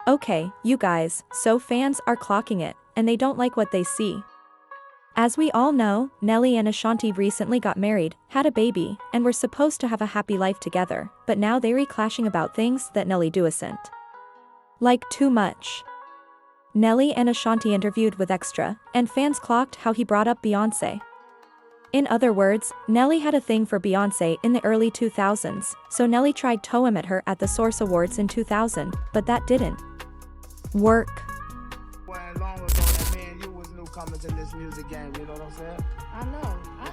Okay, you guys, so fans are clocking it, and they don't like what they see. As we all know, Nelly and Ashanti recently got married, had a baby, and were supposed to have a happy life together, but now they're clashing about things that Nelly doesn't like too much. Nelly and Ashanti interviewed with Extra, and fans clocked how he brought up Beyonce. In other words, Nelly had a thing for Beyonce in the early 2000s, so Nelly tried to him at her at the Source Awards in 2000, but that didn't work. Long ago that me and you was newcomers in this music game, you know what I'm saying? I know. I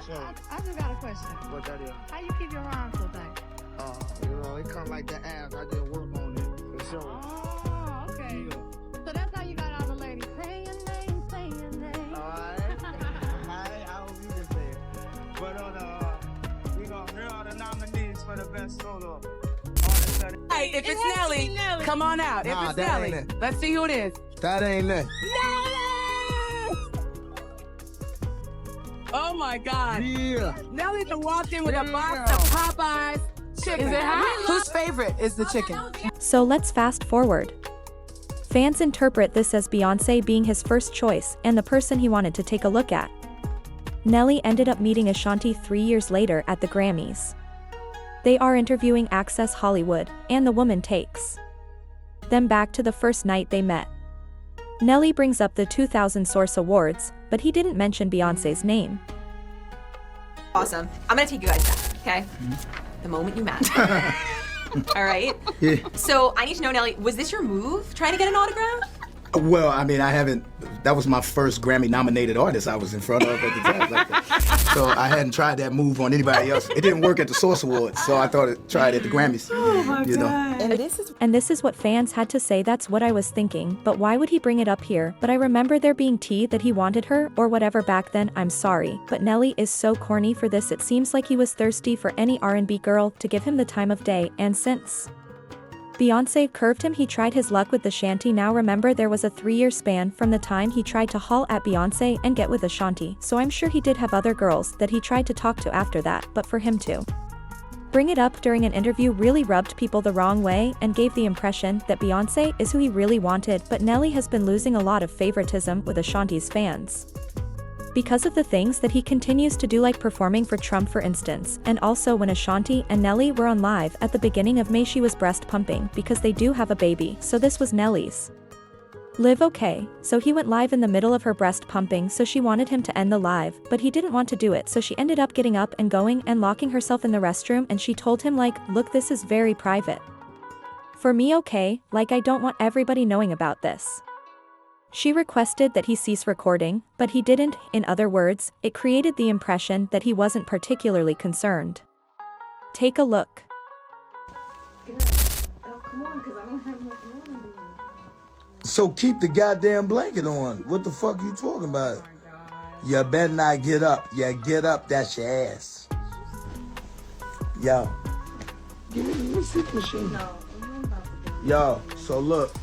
just got a question. What that is? How you keep your rhymes so tight? You know, it come like the ass. I did work on it, for sure. Oh, okay. Yeah. So that's how you got all the ladies. Say your name, say your name. Alright. I hope you can say it. But we gonna hear all the nominees for the best solo artist. Hey, if it's Nelly, come on out. Nah, if it's that Nelly, ain't it. let's see who it is. That ain't it. Oh my God. Yeah. Nelly done walked in with a box of Popeyes chicken. Is it hot? Whose favorite is the chicken? So let's fast forward. Fans interpret this as Beyonce being his first choice and the person he wanted to take a look at. Nelly ended up meeting Ashanti 3 years later at the Grammys. They are interviewing Access Hollywood, and the woman takes them back to the first night they met. Nelly brings up the 2000 Source Awards, but he didn't mention Beyonce's name. Awesome. I'm gonna take you guys back, okay? The moment you met. All right? Yeah. So I need to know, Nelly, was this your move, trying to get an autograph? Well, I mean, that was my first Grammy-nominated artist I was in front of at the time. So I hadn't tried that move on anybody else. It didn't work at the Source Awards, so I thought I'd try it at the Grammys. Oh my God. And this is what fans had to say. That's what I was thinking, but why would he bring it up here? But I remember there being tea that he wanted her, or whatever back then. I'm sorry, but Nelly is so corny for this. It seems like he was thirsty for any R&B girl to give him the time of day, and since Beyonce curved him, he tried his luck with Ashanti. Now remember, there was a 3-year span from the time he tried to haul at Beyonce and get with Ashanti, so I'm sure he did have other girls that he tried to talk to after that, but for him to bring it up during an interview really rubbed people the wrong way and gave the impression that Beyonce is who he really wanted. But Nelly has been losing a lot of favoritism with Ashanti's fans because of the things that he continues to do, like performing for Trump for instance, and also when Ashanti and Nelly were on live at the beginning of May, she was breast pumping because they do have a baby, so this was Nelly's live. Okay, so he went live in the middle of her breast pumping, so she wanted him to end the live, but he didn't want to do it, so she ended up getting up and going and locking herself in the restroom, and she told him like, look, this is very private for me, okay, like I don't want everybody knowing about this. She requested that he cease recording, but he didn't. In other words, it created the impression that he wasn't particularly concerned. Take a look. So keep the goddamn blanket on. What the fuck you talking about? You better not get up. You get up, that's your ass. Yo. Give me the sleep machine. No. Yo, so look.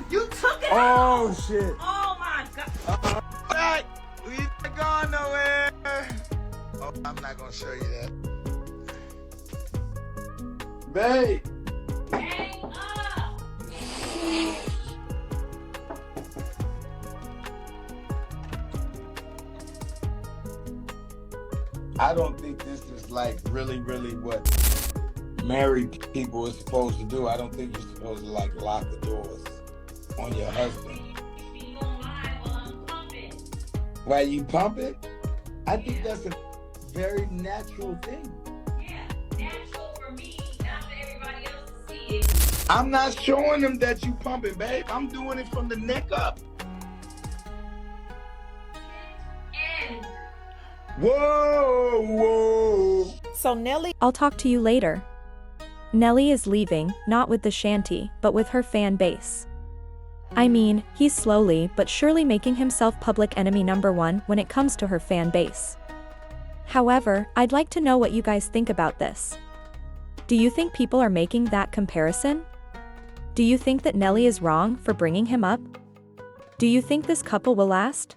You took it Oh, shit. Oh my God. Hey, we not going nowhere. Oh, I'm not gonna show you that. Babe. Hang up. I don't think this is like really what married people are supposed to do. I don't think you're supposed to like lock the doors on your husband. While you pump it? I think that's a very natural thing. Yeah, natural for me, not for everybody else to see it. I'm not showing them that you pumping, babe. I'm doing it from the neck up. And Whoa. So Nelly, I'll talk to you later. Nelly is leaving, not with the shanty, but with her fan base. I mean, he's slowly but surely making himself public enemy #1 when it comes to her fan base. However, I'd like to know what you guys think about this. Do you think people are making that comparison? Do you think that Nelly is wrong for bringing him up? Do you think this couple will last?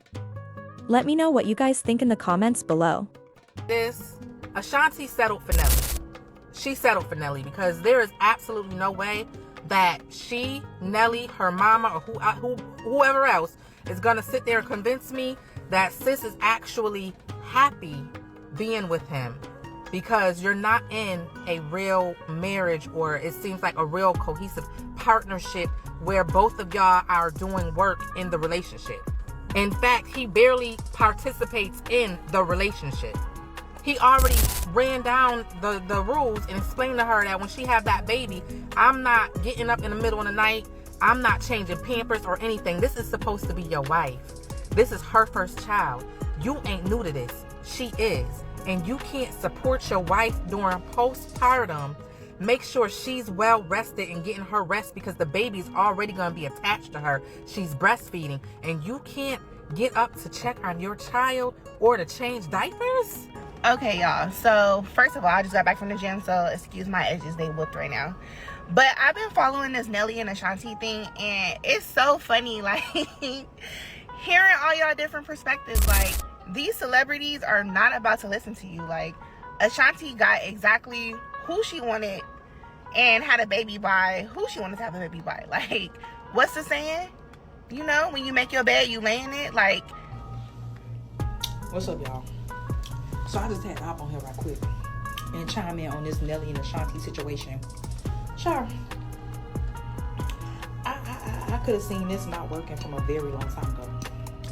Let me know what you guys think in the comments below. Ashanti settled for Nelly. She settled for Nelly because there is absolutely no way that she, Nelly, her mama, or whoever else is gonna sit there and convince me that sis is actually happy being with him, because you're not in a real marriage, or it seems like a real cohesive partnership where both of y'all are doing work in the relationship. In fact, he barely participates in the relationship. He already ran down the rules and explained to her that when she have that baby, I'm not getting up in the middle of the night. I'm not changing Pampers or anything. This is supposed to be your wife. This is her first child. You ain't new to this. She is. And you can't support your wife during postpartum. Make sure she's well rested and getting her rest, because the baby's already going to be attached to her. She's breastfeeding. And you can't get up to check on your child or to change diapers? Okay, y'all. So, first of all, I just got back from the gym, so excuse my edges. They whooped right now. But I've been following this Nelly and Ashanti thing, and it's so funny, like, hearing all y'all different perspectives. Like, these celebrities are not about to listen to you. Like, Ashanti got exactly who she wanted and had a baby by who she wanted to have a baby by. Like, what's the saying? You know, when you make your bed, you lay in it. Like, what's up, y'all? So I just had to hop on here right quick and chime in on this Nelly and Ashanti situation. Sure, I could have seen this not working from a very long time ago.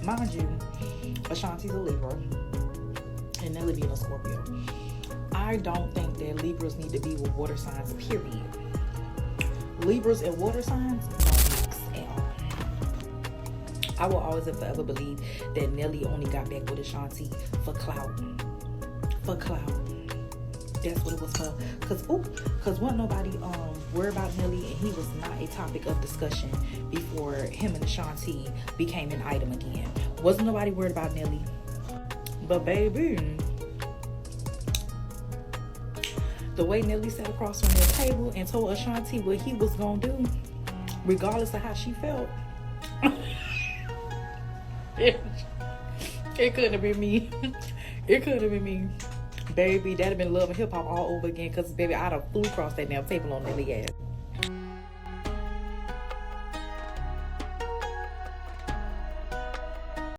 Mind you, Ashanti's a Libra and Nelly being a Scorpio. I don't think that Libras need to be with water signs, period. Libras and water signs don't mix at all. I will always and forever believe that Nelly only got back with Ashanti for clout. For clout. That's what it was for. Cause wasn't nobody worried about Nelly, and he was not a topic of discussion before him and Ashanti became an item again. Wasn't nobody worried about Nelly. But baby, the way Nelly sat across from the table and told Ashanti what he was gonna do, regardless of how she felt. It couldn't have been me. It could have been me. Baby, that'd have been Love and Hip Hop all over again, because baby, I'd have flew across that damn table on Nelly ass.